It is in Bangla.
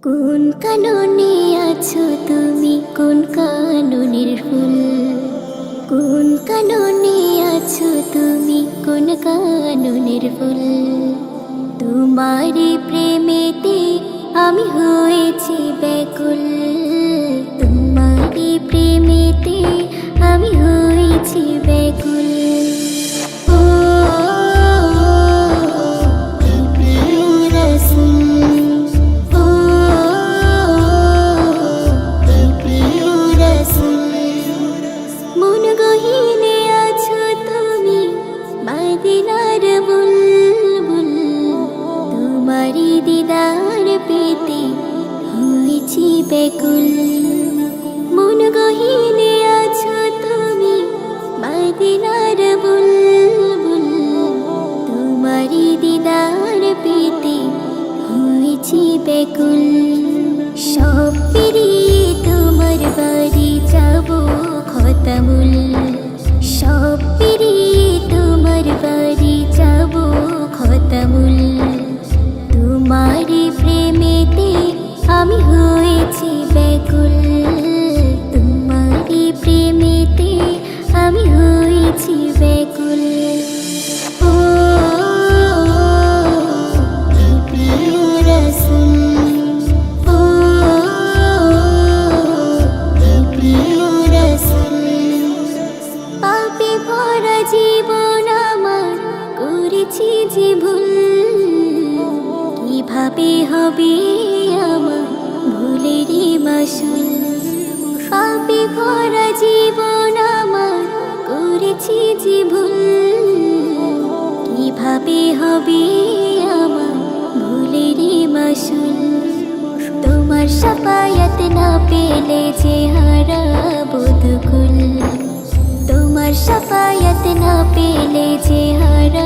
কোন কাননে আছো তুমি, কোন কাননের ফুল? কোন কাননে আছো তুমি, কোন কাননের ফুল? তোমারই প্রেমেতে আমি হয়েছি ব্যাকুল। তোমারই প্রেমেতে আমি হয়েছি ব্যাকুল। মন গহীনে আছো তুমি, মদিনার বুলবুল। তোমারি দিদার পেতে হয়েছি ব্যাকুল। মন গহীনে আছো তুমি, মদিনার বুলবুল। তোমারি দিদার পেতে হয়েছি ব্যাকুল। সব পেরিয়ে তোমার বাড়ি যাবো খতামুল। সব পেরিয়ে তোমার বাড়ি যাবো খতামুল। তোমারই প্রেমেতে আমি হয়েছি ব্যাকুল। তোমারই প্রেমেতে আমি হয়েছি ব্যাকুল। ও প্রিয় রাসূল, ও প্রিয় রাসূল। পাপে ভরা জীবন আমার করেছি যে ভুল। কিভাবে হবে আমার ভুলেরই মাসুল? পাপে ভরা জীবন আমার করেছি যে ভুল। কিভাবে হবে আমার ভুলেরই মাসুল? তোমার শাফায়াত না পেলে যে হারাবো দুকুল। তোমার শাফায়াত না পেলে যে হারাবো